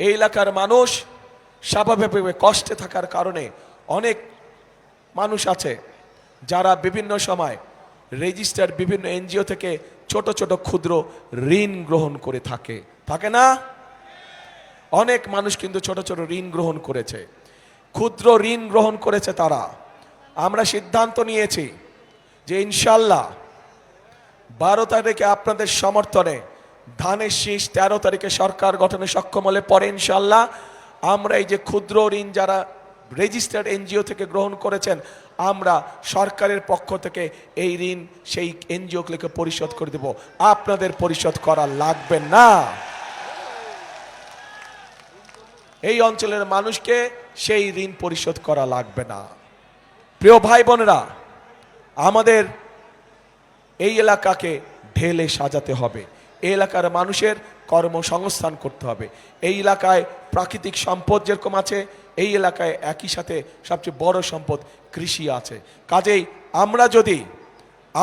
এই এলাকার মানুষ স্বাভাবিকভাবে কষ্টে থাকার কারণে অনেক মানুষ আছে যারা বিভিন্ন সময় রেজিস্টার বিভিন্ন এনজিও থেকে ছোট ছোট ক্ষুদ্র ঋণ গ্রহণ করে থাকে না? অনেক মানুষ কিন্তু ছোট ছোট ঋণ গ্রহণ করেছে, ক্ষুদ্র ঋণ গ্রহণ করেছে তারা। আমরা সিদ্ধান্ত নিয়েছি যে ইনশাল্লাহ 12 তারিখে আপনাদের সমর্থনে ধানের শীষ, 13 তারিখে সরকার গঠনে সক্ষম হলে পরে ইনশাল্লাহ আমরা এই যে ক্ষুদ্র ঋণ যারা রেজিস্টার্ড এনজিও থেকে গ্রহণ করেছেন, আমরা সরকারের পক্ষ থেকে এই ঋণ সেই এনজিওগুলোকে পরিশোধ করে দেব। আপনাদের পরিশোধ করা লাগবে না। এই অঞ্চলের মানুষকে সেই ঋণ পরিশোধ করা লাগবে না। প্রিয় ভাই বোনেরা, আমাদের এই এলাকাকে ঢেলে সাজাতে হবে, এই এলাকার মানুষের কর্মসংস্থান করতে হবে। এই এলাকায় প্রাকৃতিক সম্পদ যেরকম আছে, এই এলাকায় একই সাথে সবচেয়ে বড় সম্পদ কৃষি আছে। কাজেই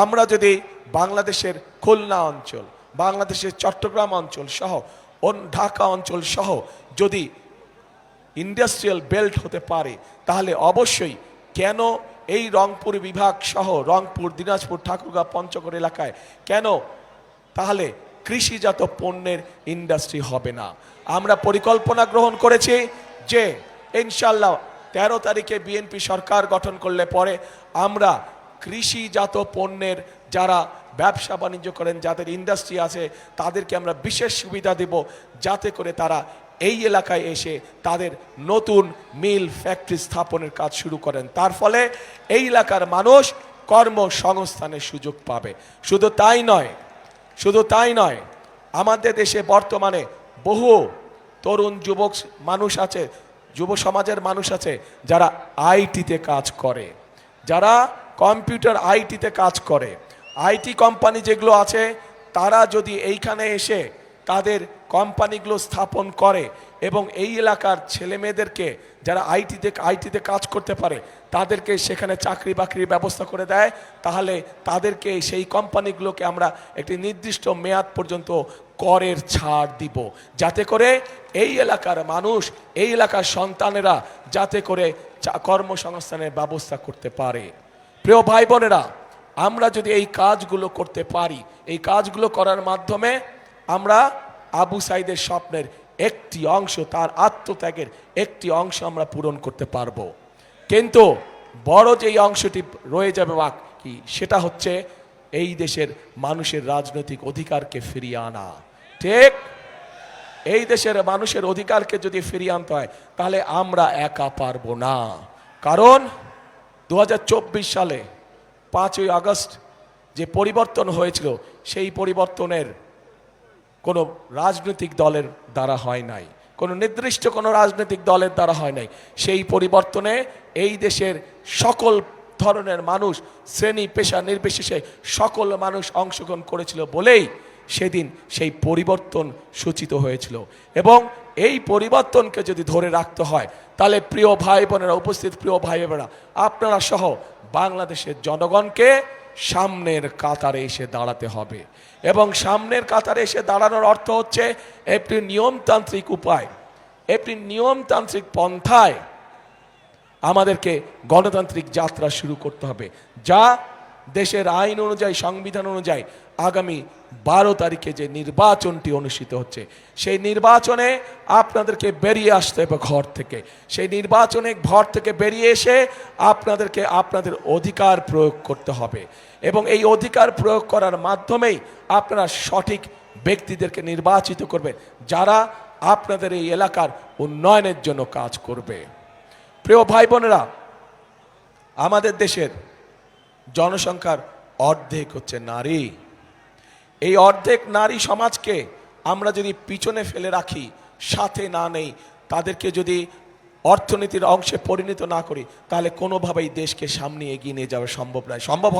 আমরা যদি বাংলাদেশের খুলনা অঞ্চল, বাংলাদেশের চট্টগ্রাম অঞ্চল সহ ঢাকা অঞ্চল সহ যদি ইন্ডাস্ট্রিয়াল বেল্ট হতে পারে, তাহলে অবশ্যই কেন এই রংপুর বিভাগ সহ রংপুর, দিনাজপুর, ঠাকুরগাঁও, পঞ্চগড় এলাকায় কেন তাহলে কৃষিজাত পণ্যের ইন্ডাস্ট্রি হবে না? আমরা পরিকল্পনা গ্রহণ করেছি যে ইনশাল্লাহ 13 তারিখে বিএনপি সরকার গঠন করলে পরে আমরা কৃষিজাত পণ্যের যারা ব্যবসা বাণিজ্য করেন, যাদের ইন্ডাস্ট্রি আছে, তাদেরকে আমরা বিশেষ সুবিধা দেব, যাতে করে তারা এই এলাকায় এসে তাদের নতুন মিল ফ্যাক্টরি স্থাপনের কাজ শুরু করেন। তার ফলে এই এলাকার মানুষ কর্মসংস্থানের সুযোগ পাবে। শুধু তাই নয়, আমাদের দেশে বর্তমানে বহু তরুণ যুবক মানুষ আছে, যুব সমাজের মানুষ আছে যারা আইটিতে কাজ করে, যারা কম্পিউটার আইটিতে কাজ করে। আইটি কোম্পানি যেগুলো আছে, তারা যদি এইখানে এসে তাদের কোম্পানিগুলো স্থাপন করে এবং এই এলাকার ছেলে মেয়েদেরকে যারা আইটিতে কাজ করতে পারে তাদেরকে সেখানে চাকরি বাকরির ব্যবস্থা করে দেয়, তাহলে তাদেরকে সেই কোম্পানিগুলোকে আমরা একটি নির্দিষ্ট মেয়াদ পর্যন্ত করের ছাড় দিব, যাতে করে এই এলাকার মানুষ, এই এলাকার সন্তানেরা যাতে করে কর্মসংস্থানের ব্যবস্থা করতে পারে। প্রিয় ভাই বোনেরা, আমরা যদি এই কাজগুলো করতে পারি, এই কাজগুলো করার মাধ্যমে আমরা আবু সাইদের স্বপ্নের একটি অংশ, তার আত্মত্যাগের একটি অংশ আমরা পূরণ করতে পারবো। কিন্তু বড় যেই অংশটি রয়ে যাবে বাকি, সেটা হচ্ছে এই দেশের মানুষের রাজনৈতিক অধিকারকে ফিরিয়ে আনা। ঠিক, এই দেশের মানুষের অধিকারকে যদি ফিরিয়ে আনতে হয়, তাহলে আমরা একা পারবো না। কারণ 2024 সালে 5ই আগস্ট যে পরিবর্তন হয়েছিল, সেই পরিবর্তনের কোনো রাজনৈতিক দলের দ্বারা হয় নাই, কোনো নির্দিষ্ট কোনো রাজনৈতিক দলের দ্বারা হয় নাই। সেই পরিবর্তনে এই দেশের সকল ধরনের মানুষ, শ্রেণী পেশা নির্বিশেষে সকল মানুষ অংশগ্রহণ করেছিল বলেই সেদিন সেই পরিবর্তন সূচিত হয়েছিল। এবং এই পরিবর্তনকে যদি ধরে রাখতে হয়, তাহলে প্রিয় ভাই বোনেরা, উপস্থিত প্রিয় ভাই বোনেরা, আপনারা সহ বাংলাদেশের জনগণকে সামনের কাতারে এসে দাঁড়াতে হবে। এবং সামনের কাতারে এসে দাঁড়ানোর অর্থ হচ্ছে একটি নিয়মতান্ত্রিক উপায়, একটি নিয়মতান্ত্রিক পন্থায় আমাদেরকে গণতান্ত্রিক যাত্রা শুরু করতে হবে, যা দেশের আইন অনুযায়ী, সংবিধান অনুযায়ী আগামী 12 তারিখে যে নির্বাচনটি অনুষ্ঠিত হচ্ছে, সেই নির্বাচনে আপনাদেরকে বেরিয়ে আসতে হবে ঘর থেকে। সেই নির্বাচনে ঘর থেকে বেরিয়ে এসে আপনাদেরকে আপনাদের অধিকার প্রয়োগ করতে হবে। এবং এই অধিকার প্রয়োগ করার মাধ্যমেই আপনারা সঠিক ব্যক্তিদেরকে নির্বাচিত করবেন, যারা আপনাদের এই এলাকার উন্নয়নের জন্য কাজ করবে। প্রিয় ভাই বোনেরা, আমাদের দেশের জনসংখ্যার অর্ধেক হচ্ছে নারী। এই অর্ধেক নারী সমাজকে আমরা যদি পিছনে ফেলে রাখি, সাথে না নেই, তাদেরকে যদি অর্থনীতির অংশে পরিণত না করি, তাহলে কোনোভাবেই দেশকে সামনে এগিয়ে নিয়ে যাওয়া সম্ভব নয়। সম্ভব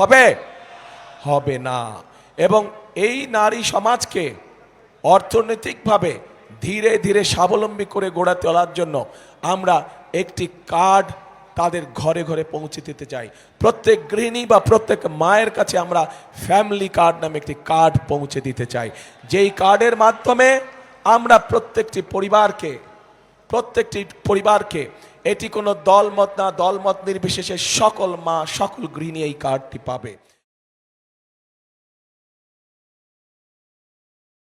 হবে না। এবং এই নারী সমাজকে অর্থনৈতিকভাবে ধীরে ধীরে স্বাবলম্বী করে গড়ে তোলার জন্য আমরা একটি কার্ড তাদের ঘরে ঘরে পৌঁছে দিতে চাই। প্রত্যেক গৃহিণী বা প্রত্যেক মায়ের কাছে আমরা ফ্যামিলি কার্ড নামে একটি কার্ড পৌঁছে দিতে চাই, যেই কার্ডের মাধ্যমে আমরা প্রত্যেকটি পরিবারকে প্রত্যেকটি পরিবারকে, এটি কোনো দলমত না, দলমত নির্বিশেষে সকল মা সকল গৃহিণী এই কার্ডটি পাবে।